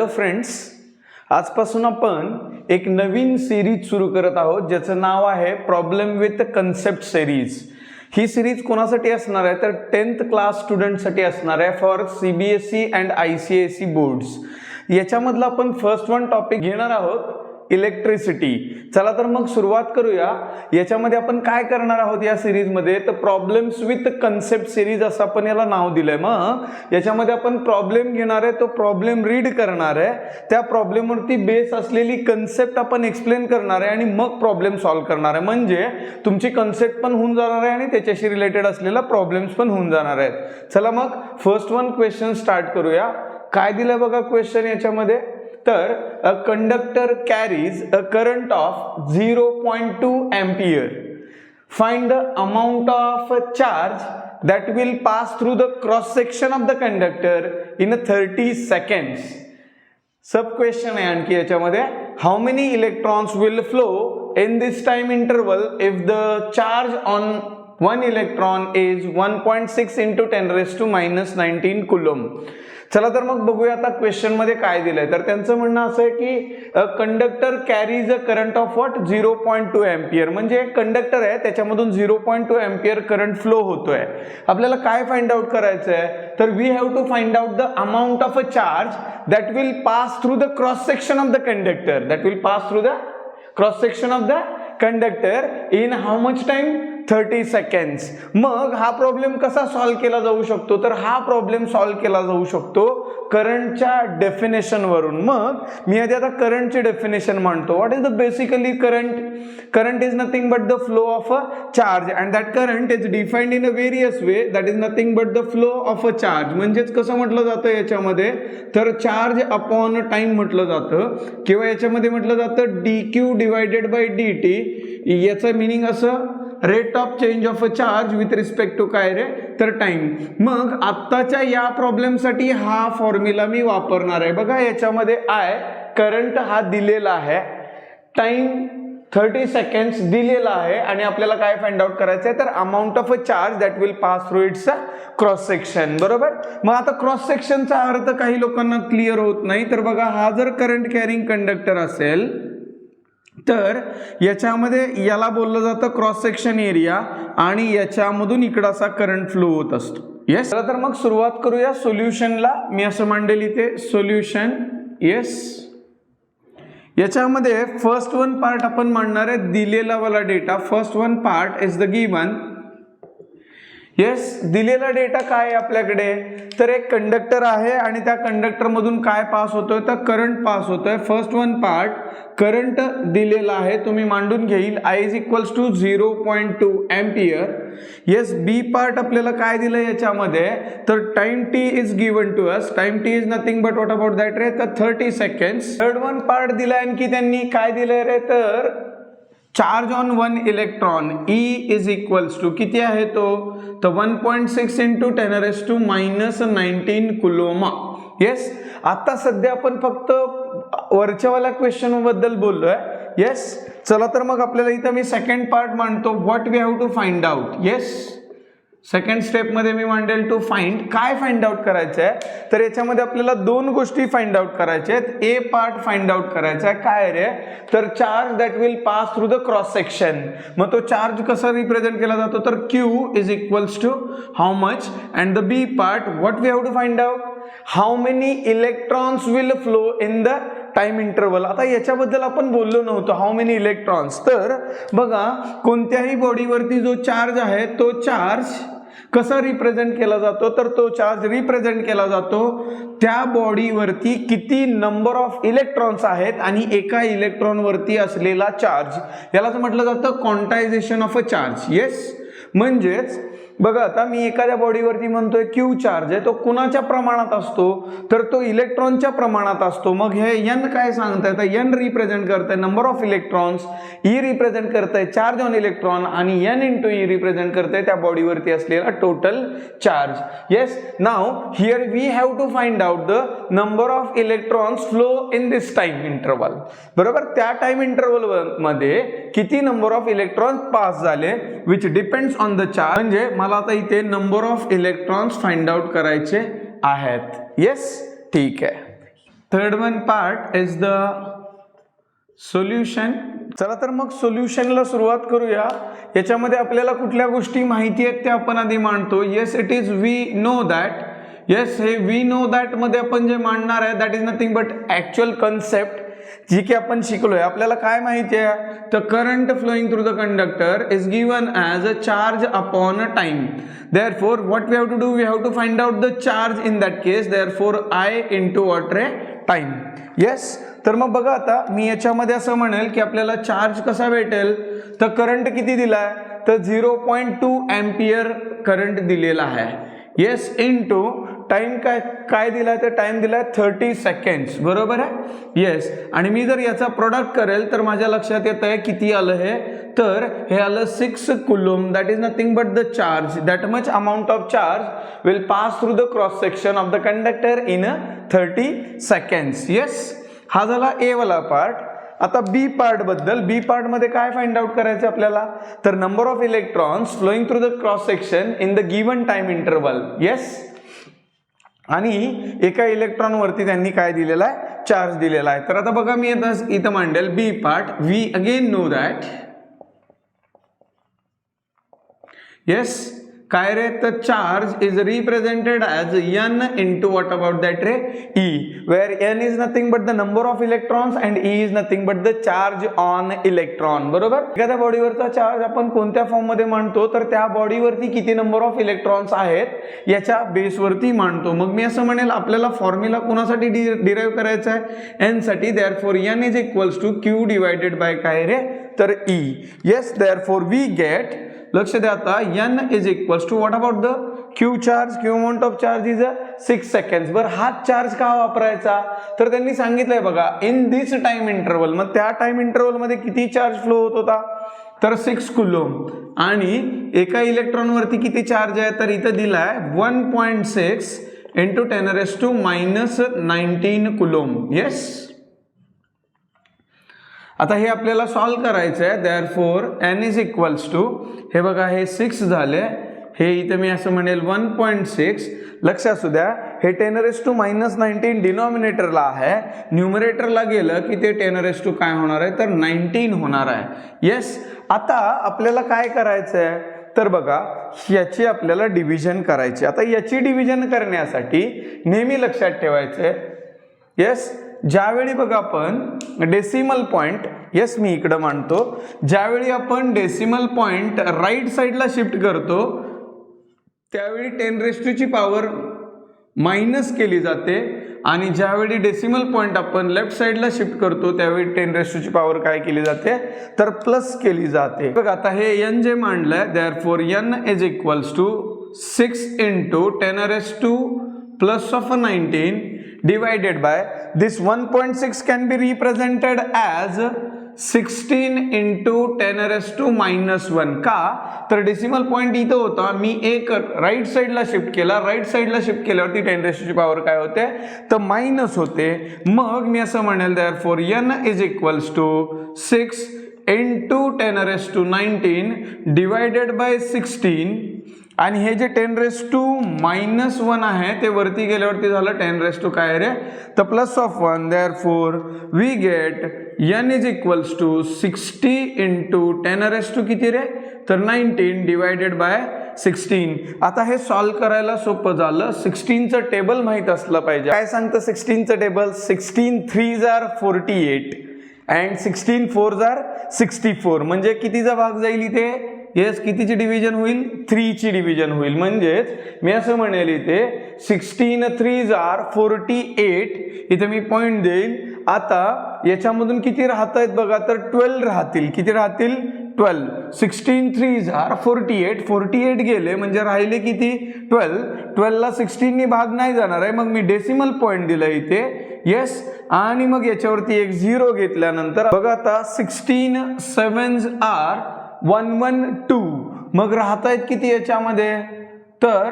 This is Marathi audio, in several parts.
हॅलो फ्रेंड्स, आजपासून आपण एक नवीन सिरीज सुरू करत आहोत ज्याचं नाव आहे प्रॉब्लेम विथ कन्सेप्ट सिरीज। ही सिरीज कोणासाठी असणार आहे तर 10th क्लास स्टुडंटसाठी असणार आहे for CBSE and ICSE boards. याच्यामधला आपण फर्स्ट वन टॉपिक घेणार आहोत इलेक्ट्रिसिटी। चला तर मग सुरुवात करूया। याच्यामध्ये आपण काय करणार आहोत या सिरीज मध्ये तर प्रॉब्लेम्स विथ कन्सेप्ट सिरीज असं आपण याला नाव दिलंय। मग याच्यामध्ये आपण प्रॉब्लेम घेणार आहे, तो प्रॉब्लेम रीड करणार आहे, त्या प्रॉब्लेम वरती बेस असलेली कन्सेप्ट आपण एक्सप्लेन करणार आहे आणि मग प्रॉब्लेम सॉल्व्ह करणार आहे। म्हणजे तुमची कन्सेप्ट पण होऊन जाणार आहे आणि त्याच्याशी रिलेटेड असलेला प्रॉब्लेम्स पण होऊन जाणार आहेत। चला मग फर्स्ट वन क्वेश्चन स्टार्ट करूया। काय दिलंय बघा क्वेश्चन याच्यामध्ये, तर a conductor carries a current of 0.2 ampere, find the amount of charge that will pass through the cross section of the conductor in 30 seconds। Sub question आहे आणखी याच्यामध्ये, how many electrons will flow in this time interval if the charge on one electron is 1.6 into 10 raised to minus 19 coulomb। चला तर मग बघूया आता क्वेश्चन मध्ये काय दिलंय। तर त्यांचं म्हणणं असं आहे की conductor carries a current of what 0.2 ampere, म्हणजे कंडक्टर आहे त्याच्यामधून 0.2 एम्पियर करंट फ्लो होतोय। आपल्याला काय फाइंड आउट करायचं आहे तर we have to find out the amount of a charge that will pass through the cross section of the conductor, that will pass through the cross section of the conductor in how much time 30 seconds. मग हा प्रॉब्लेम कसा सॉल्व्ह केला जाऊ शकतो तर हा प्रॉब्लेम सॉल्व्ह केला जाऊ शकतो करंटच्या डेफिनेशन वरून। मग मी आधी आता करंटचे डेफिनेशन मांडतो। What is the basically current? Current is nothing but the flow of a charge and that current is defined in a various way, that is nothing but the flow of a charge. म्हणजेच कसं म्हटलं जातं याच्यामध्ये तर चार्ज अपॉन टाइम म्हटलं जातं, किंवा याच्यामध्ये म्हटलं जातं dq डिवायडेड बाय dt। याचं मिनिंग असं rate of change of a charge with respect to काय रे तर टाइम। मग आत्ताच्या या प्रॉब्लेम साठी हा फॉर्म्युला मी वापरणार आहे। बघा याच्यामध्ये आय करंट हा दिलेला आहे, टाइम 30 सेकंड्स दिलेला आहे आणि आपल्याला काय फाइंड आउट करायचं आहे तर amount of a charge that will pass through it's cross section. बरोबर, मग आता क्रॉस सेक्शनचा अर्थ काही लोकांना क्लिअर होत नाही। तर बघा हा जर करंट कॅरिंग कंडक्टर असेल तर याच्यामध्ये याला बोललं जातं क्रॉस सेक्शन एरिया आणि याच्यामधून इकडं असा करंट फ्लो होत असतो। येस, तर मग सुरुवात करूया सोल्युशनला। मी असं मांडेल इथे सोल्युशन। येस, याच्यामध्ये फर्स्ट वन पार्ट आपण मांडणार आहे दिलेला वाला data. First one part is the given. Yes, दिलेला डेटा काय आहे आपल्याकडे तर एक कंडक्टर आहे आणि त्या कंडक्टर मधून काय पास होतोय तर करंट पास होतोय। फर्स्ट वन पार्ट करंट दिलेला आहे, तुम्ही मांडून घेईल I is equals to 0.2 ampere. Yes, B part आपल्याला काय दिलंय याच्यामध्ये तर time T is given to us, time T is nothing but what about that रे तर 30 सेकंड्स। थर्ड वन पार्ट दिलाय आणखी त्यांनी काय दिलंय रे तर charge on one electron E is equals to किती आहे तो तर 1.6 into 10 raise to minus 19 coulomb. Yes, आता सध्या आपण फक्त वरच्यावाल्या क्वेश्चन बद्दल बोललोय। येस, चला तर मग आपल्याला इथं मी सेकंड पार्ट मांडतो, what we have to find out. Yes, second step मध्ये मी मांडेल टू फाइंड। काय फाइंड आउट करायचं आहे तर याच्यामध्ये आपल्याला दोन गोष्टी फाइंड आउट करायच्या आहेत। ए पार्ट फाइंड आउट करायचा आहे, काय रे तर charge that will pass through the cross section. मग तो चार्ज कसा रिप्रेझेंट केला जातो तर Q is equals to how much, and the B part what we have to find out how many electrons will flow in the time interval. आता याच्याबद्दल आपण बोललो नव्हतो हाऊ मेनी इलेक्ट्रॉन्स। तर बघा कोणत्याही बॉडीवरती जो चार्ज आहे तो चार्ज कसा रिप्रेझेंट केला जातो तर तो चार्ज रिप्रेझेंट केला जातो त्या बॉडीवरती किती नंबर ऑफ इलेक्ट्रॉन्स आहेत आणि एका इलेक्ट्रॉन वरती असलेला चार्ज, यालाच म्हटलं जातं quantization of a charge. Yes, म्हणजेच बघा आता मी एखाद्या बॉडीवरती म्हणतोय Q चार्ज आहे, तो कुणाच्या प्रमाणात असतो तर तो इलेक्ट्रॉनच्या प्रमाणात असतो। मग हे N काय सांगताय तर N रिप्रेझेंट करतंय number of electrons, E represent करतंय चार्ज ऑन इलेक्ट्रॉन आणि N इंटू E रिप्रेझेंट करतंय त्या बॉडीवरती असलेला total charge. Yes, now here we have to find out the number of electrons flow in this time interval. बरोबर, त्या टाइम इंटरवल मध्ये किती नंबर ऑफ इलेक्ट्रॉन्स पास झाले which depends on the charge. म्हणजे मला आता इथे number of electrons find out करायचे आहेत। येस, ठीक आहे। Third one part is the solution. चला तर मग सोल्युशनला सुरुवात करूया. याच्यामध्ये आपल्याला कुठल्या गोष्टी माहिती आहेत त्या आपण आधी मांडतो. Yes it is we know that. Yes हे वी नो दॅट मध्ये आपण जे मांडणार आहे that is nothing but actual concept जी की आपण शिकलोय. आपल्याला काय माहिती आहे तर current flowing through the conductor is given as a charge upon a time. Therefore what we have to do, we have to find out the charge in that case. Therefore I into what रे टाइम. येस तर मग बघा आता मी याच्यामध्ये असं म्हणेल की आपल्याला चार्ज कसा भेटेल तर करंट किती दिलाय तर 0.2 एम्पियर करंट दिलेला आहे. येस इनटू टाइम काय दिलाय तर टाइम दिलाय 30 सेकंड्स. बरोबर आहे. येस आणि मी जर याचा प्रोडक्ट करेल तर माझ्या लक्षात येत आहे किती आलं हे तर हे आलं 6 coulomb. That is nothing but the charge. That much amount of charge will pass through the cross section of the conductor in 30 seconds. Yes हा झाला ए वाला पार्ट. आता बी पार्ट बद्दल. बी पार्ट मध्ये काय फाइंड आउट करायचं आपल्याला तर number of electrons flowing through the cross section in the given time interval. Yes आणि एका इलेक्ट्रॉन वरती त्यांनी काय दिलेला आहे चार्ज दिलेला आहे. तर आता बघा मी आता इथं मांडेल B part. We again know that. Yes काय रे तर charge is represented as n into what about that रे E, where n is nothing but the number of electrons and E is nothing but the charge on electron. बरोबर. एखाद्या बॉडीवरचा चार्ज आपण कोणत्या फॉर्म मध्ये मांडतो तर त्या बॉडीवरती किती नंबर ऑफ इलेक्ट्रॉन्स आहेत याच्या बेसवरती मांडतो. मग मी असं म्हणेल आपल्याला फॉर्म्युला कोणासाठी डिराईव्ह करायचा आहे n साठी. Therefore n is equals to q divided by काय रे तर E. Yes therefore we get. लक्ष द्या आता n is equals to what about the Q charge. Q amount of charge is 6 seconds. बरं हा चार्ज का वापरायचा तर त्यांनी सांगितलंय बघा इन दिस टाइम इंटरवल. मग त्या टाइम इंटरवल मध्ये किती चार्ज फ्लो होत होता तर 6 कुलूम. आणि एका इलेक्ट्रॉन वरती किती चार्ज आहे तर इथं दिलाय 1.6 इंटू 10⁻⁻19 कुलूम. येस आता हे आपल्याला सॉल्व करायचं आहे. Therefore n is equals to हे बघा हे 6 झाले. हे इथे मी असं म्हणेल 1.6. लक्ष असू द्या हे 10⁻⁻19 डिनॉमिनेटरला आहे. न्यूमरेटरला गेलं की ते 10⁻⁻ काय होणार आहे तर 19 होणार आहे. येस आता आपल्याला काय करायचं आहे तर बघा याची आपल्याला डिव्हिजन करायची. आता याची डिव्हिजन करण्यासाठी नेहमी लक्षात ठेवायचं आहे. येस ज्यावेळी बघा आपण डेसिमल पॉइंट. येस मी इकडं मांडतो. ज्यावेळी आपण डेसिमल पॉइंट राईट साईडला शिफ्ट करतो त्यावेळी 10⁻⁻ ची पॉवर मायनस केली जाते आणि ज्यावेळी डेसिमल पॉइंट आपण लेफ्ट साईडला शिफ्ट करतो त्यावेळी 10⁻⁻ ची पॉवर काय केली जाते तर प्लस केली जाते. बघा आता हे n जे मांडलंय therefore n is equals to 6 into 10⁻⁻⁻19 divided by this 1.6 can be represented as 16 into 10⁻⁻1. का तर डेसिमल पॉइंट इथं होता. मी एक राईट साईडला शिफ्ट केला. राईट साईडला शिफ्ट केल्यावरती 10⁻⁻ ची पॉवर काय होते तर मायनस होते. मग मी असं म्हणेल therefore n is equals to 6 into 10⁻⁻19 divided by 16 आणि हे जे 10⁻⁻1 आहे ते वरती गेल्यावरती झालं 10⁻⁻ काय रे तर plus of 1. Therefore we get n is equals to 60 into 10⁻⁻ किती रे तर 19 डिवायडेड बाय 16. आता हे सॉल्व करायला सोपं झालं. 16चं टेबल माहित असलं पाहिजे. काय सांगतं 16चं table 16 3s are 48 and 16 4s are 64. म्हणजे कितीचा भाग जाईल इथे येस कितीची डिव्हिजन होईल 3 ची डिव्हिजन होईल. म्हणजेच मी असं म्हणेल इथे 16 3s are 48. इथे मी पॉइंट देईल. आता याच्यामधून किती राहत आहेत बघा तर 12 राहतील. किती राहतील 12. 16 3s are 48. 48 गेले म्हणजे राहिले किती 12. 12 ला 16 नी भाग नाही जाणार आहे. मग मी डेसिमल पॉइंट दिला इथे. येस आणि मग याच्यावरती एक 0 घेतल्यानंतर बघा आता 16 7s are 112. मग राहत आहेत किती याच्यामध्ये तर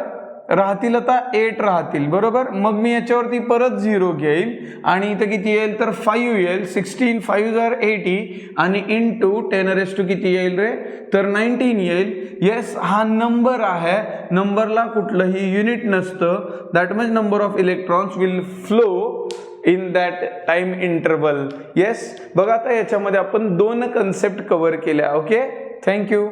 राहतील आता 8 राहतील. बरोबर. मग मी याच्यावरती परत 0 घेईल आणि इथं किती येईल तर 5 येईल. 16 5s are 80 आणि इंटू 10⁻⁻ किती येईल रे तर 19 येईल. येस हा नंबर आहे. नंबरला कुठलंही युनिट नसतं. That means number of electrons will flow in that time interval. Yes, बघा आता याच्यामध्ये आपण 2 कन्सेप्ट कव्हर केल्या. Okay, thank you.